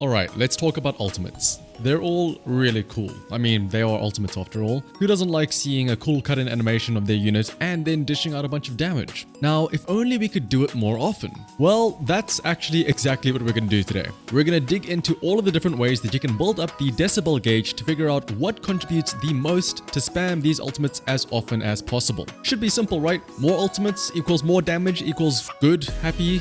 Alright, let's talk about ultimates. They're all really cool. I mean, they are ultimates after all. Who doesn't like seeing a cool cut-in animation of their unit and then dishing out a bunch of damage? Now, if only we could do it more often. Well, that's actually exactly what we're going to do today. We're going to dig into all of the different ways that you can build up the decibel gauge to figure out what contributes the most to spam these ultimates as often as possible. Should be simple, right? More ultimates equals more damage equals good, happy.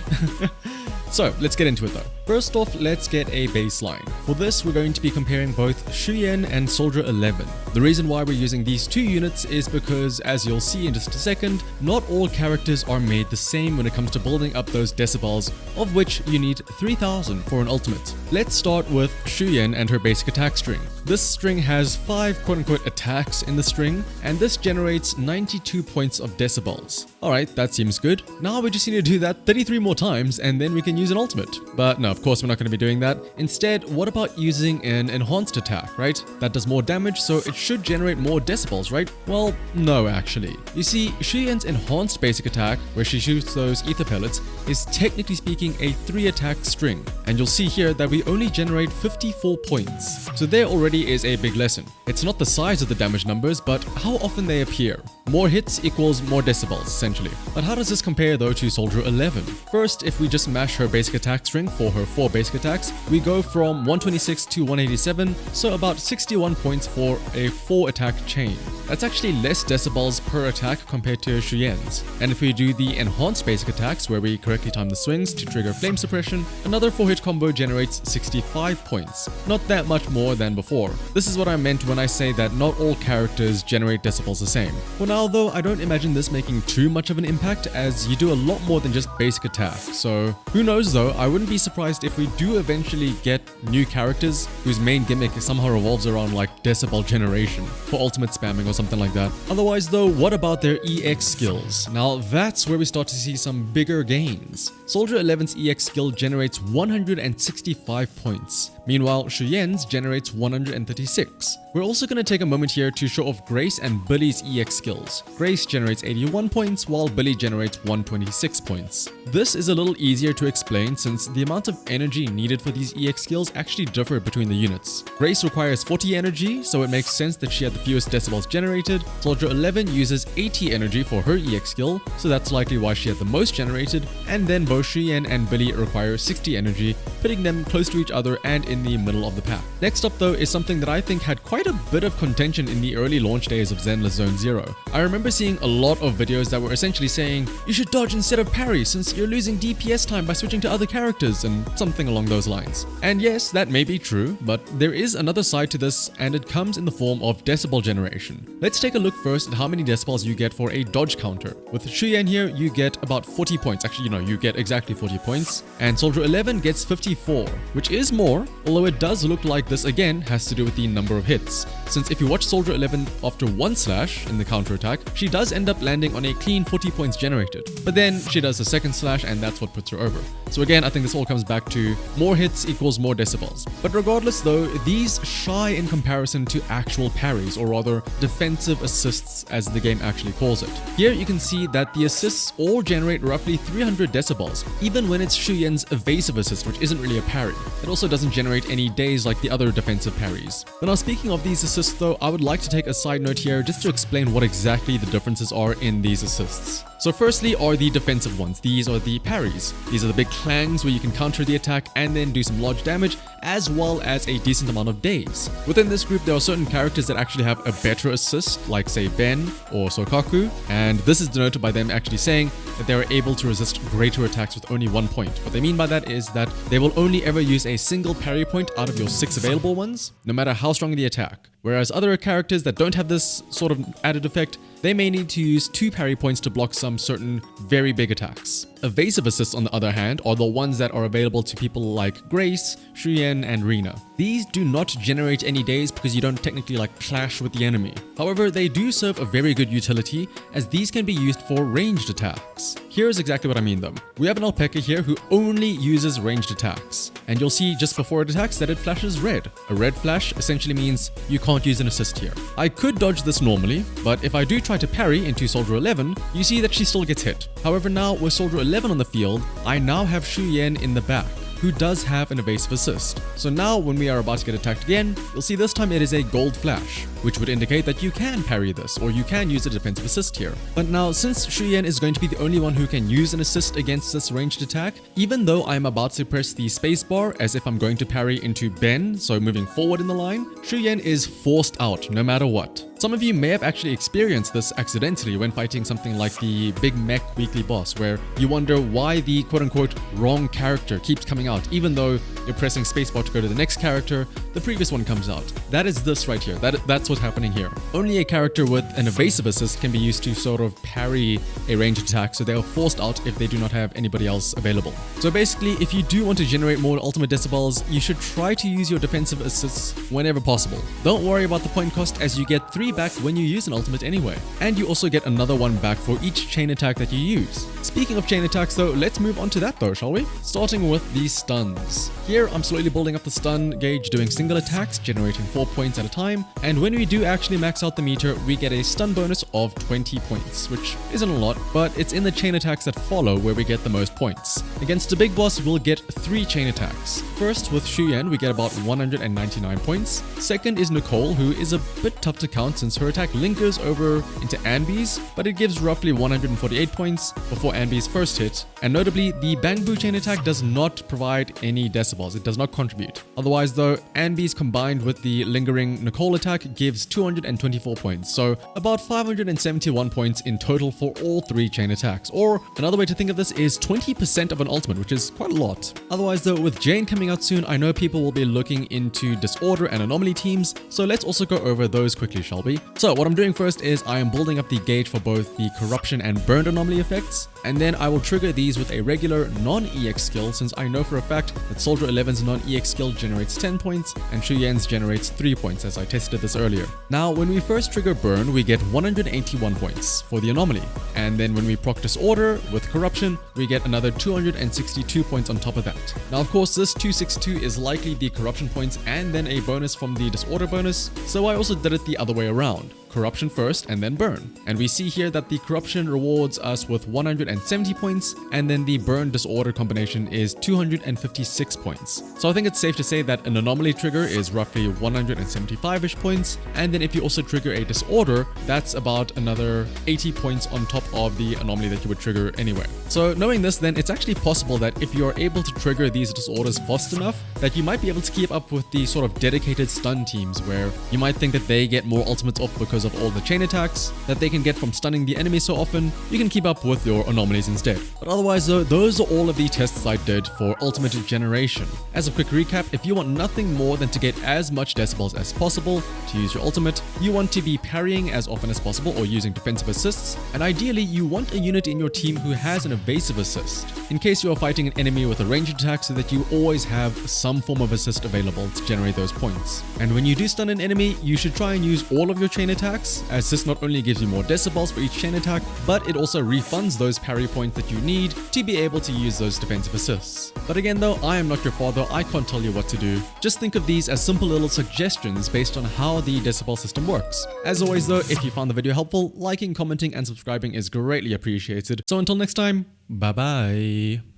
So, let's get into it though. First off, let's get a baseline. For this, we're going to be comparing both Shuyan and Soldier 11. The reason why we're using these two units is because, as you'll see in just a second, not all characters are made the same when it comes to building up those decibels, of which you need 3000 for an ultimate. Let's start with Shuyan and her basic attack string. This string has 5 quote-unquote attacks in the string, and this generates 92 points of decibels. Alright, that seems good. Now we just need to do that 33 more times and then we can use an ultimate. But no, of course we're not going to be doing that. Instead, what about using an enhanced attack, right? That does more damage, so it should generate more decibels, right? Well, no actually. You see, Shuyan's enhanced basic attack, where she shoots those ether pellets, is technically speaking a 3-attack string. And you'll see here that we only generate 54 points. So there already is a big lesson. It's not the size of the damage numbers, but how often they appear. More hits equals more decibels, essentially. But how does this compare though to Soldier 11? First, if we just mash her basic attack string for her 4 basic attacks, we go from 126 to 187, so about 61 points for a 4-attack chain. That's actually less decibels per attack compared to Shuyan's. And if we do the enhanced basic attacks, where we correctly time the swings to trigger flame suppression, another 4-hit combo generates 65 points. Not that much more than before. This is what I meant when I say that not all characters generate decibels the same. For now though, I don't imagine this making too much of an impact, as you do a lot more than just basic attack. So who knows though, I wouldn't be surprised if we do eventually get new characters whose main gimmick somehow revolves around like decibel generation for ultimate spamming or something like that. Otherwise though, what about their EX skills? Now that's where we start to see some bigger gains. Soldier 11's EX skill generates 165 points. Meanwhile, Shuyan's generates 136. We're also going to take a moment here to show off Grace and Billy's EX skills. Grace generates 81 points while Billy generates 126 points. This is a little easier to explain since the amount of energy needed for these EX skills actually differ between the units. Grace requires 40 energy, so it makes sense that she had the fewest decibels generated. Soldier 11 uses 80 energy for her EX skill, so that's likely why she had the most generated, and then both Shuyan and Billy require 60 energy, putting them close to each other and in the middle of the pack. Next up though is something that I think had quite a bit of contention in the early launch days of Zenless Zone Zero. I remember seeing a lot of videos that were essentially saying, you should dodge instead of parry since you're losing DPS time by switching to other characters, and something along those lines. And yes, that may be true, but there is another side to this, and it comes in the form of decibel generation. Let's take a look first at how many decibels you get for a dodge counter. With Shuyan here, you get about 40 points. Actually, you get exactly 40 points. And Soldier 11 gets 54, which is more, although it does look like this again has to do with the number of hits. Since if you watch Soldier 11 after 1 slash in the counter attack, she does end up landing on a clean 40 points generated. But then she does a second slash and that's what puts her over. So again, I think this all comes back to more hits equals more decibels. But regardless though, these shy in comparison to actual parries, or rather defensive assists as the game actually calls it. Here you can see that the assists all generate roughly 300 decibels, even when it's Shuyan's evasive assist, which isn't really a parry. It also doesn't generate any days like the other defensive parries. But now speaking of these assists though, I would like to take a side note here just to explain what exactly the differences are in these assists. So firstly are the defensive ones. These are the parries. These are the big clangs where you can counter the attack and then do some large damage, as well as a decent amount of days. Within this group, there are certain characters that actually have a better assist, like say Ben or Sokaku, and this is denoted by them actually saying that they are able to resist greater attacks with only 1 point. What they mean by that is that they will only ever use a single parry point out of your 6 available ones, no matter how strong the attack. Whereas other characters that don't have this sort of added effect, they may need to use 2 parry points to block some certain very big attacks. Evasive assists, on the other hand, are the ones that are available to people like Grace, Shuyan, and Rina. These do not generate any days because you don't technically clash with the enemy. However, they do serve a very good utility, as these can be used for ranged attacks. Here's exactly what I mean though. We have an alpaca here who only uses ranged attacks, and you'll see just before it attacks that it flashes red. A red flash essentially means you can't use an assist here. I could dodge this normally, but if I do try to parry into Soldier 11, you see that she still gets hit. However, now with Soldier 11 on the field, I now have Shuyan in the back. who does have an evasive assist. So now when we are about to get attacked again, you'll see this time it is a gold flash, which would indicate that you can parry this, or you can use a defensive assist here. But now, since Shuyan is going to be the only one who can use an assist against this ranged attack, even though I'm about to press the spacebar as if I'm going to parry into Ben, so moving forward in the line, Shuyan is forced out no matter what. Some of you may have actually experienced this accidentally when fighting something like the Big Mech weekly boss, where you wonder why the quote-unquote wrong character keeps coming out. Even though you're pressing spacebar to go to the next character, the previous one comes out. That is this right here. That's what's happening here. Only a character with an evasive assist can be used to sort of parry a ranged attack, so they are forced out if they do not have anybody else available. So basically, if you do want to generate more ultimate decibels, you should try to use your defensive assists whenever possible. Don't worry about the point cost, as you get 3 back when you use an ultimate anyway. And you also get another 1 back for each chain attack that you use. Speaking of chain attacks though, let's move on to that though, shall we? Starting with the stuns. Here I'm slowly building up the stun gauge, doing single attacks, generating 4 points at a time. And when we do actually max out the meter, we get a stun bonus of 20 points, which isn't a lot, but it's in the chain attacks that follow where we get the most points. Against the big boss, we'll get 3 chain attacks. First, with Shuyan, we get about 199 points. Second is Nicole, who is a bit tough to count since her attack lingers over into Anbi's, but it gives roughly 148 points before Anbi's first hit. And notably, the Bang Boo chain attack does not provide any decibels. It does not contribute. Otherwise though, Anbi's combined with the lingering Nicole attack gives 224 points. So about 571 points in total for all 3 chain attacks. Or another way to think of this is 20% of an ultimate, which is quite a lot. Otherwise though, with Jane coming out soon, I know people will be looking into Disorder and Anomaly teams. So let's also go over those quickly, shall we? So what I'm doing first is I am building up the gauge for both the Corruption and Burned Anomaly effects, and then I will trigger these with a regular non-EX skill, since I know for a fact that Soldier 11's non-EX skill generates 10 points and Shuyan's generates 3 points, as I tested this earlier. Now when we first trigger Burn, we get 181 points for the Anomaly, and then when we proc Disorder with Corruption, we get another 262 points on top of that. Now of course this 262 is likely the Corruption points and then a bonus from the Disorder bonus, so I also did it the other way around. Corruption first and then Burn. And we see here that the Corruption rewards us with 170 points, and then the Burn Disorder combination is 256 points. So I think it's safe to say that an Anomaly trigger is roughly 175-ish points, and then if you also trigger a Disorder, that's about another 80 points on top of the Anomaly that you would trigger anyway. So knowing this, then it's actually possible that if you're able to trigger these Disorders fast enough, that you might be able to keep up with the sort of dedicated stun teams, where you might think that they get more ultimates off because of all the chain attacks that they can get from stunning the enemy so often. You can keep up with your anomalies instead. But otherwise though, those are all of the tests I did for ultimate generation. As a quick recap, if you want nothing more than to get as much decibels as possible to use your ultimate, you want to be parrying as often as possible or using defensive assists, and ideally you want a unit in your team who has an evasive assist, in case you are fighting an enemy with a ranged attack, so that you always have some form of assist available to generate those points. And when you do stun an enemy, you should try and use all of your chain attacks, as this not only gives you more decibels for each chain attack, but it also refunds those parry points that you need to be able to use those defensive assists. But again though, I am not your father, I can't tell you what to do. Just think of these as simple little suggestions based on how the decibel system works. As always though, if you found the video helpful, liking, commenting and subscribing is greatly appreciated. So until next time, bye bye.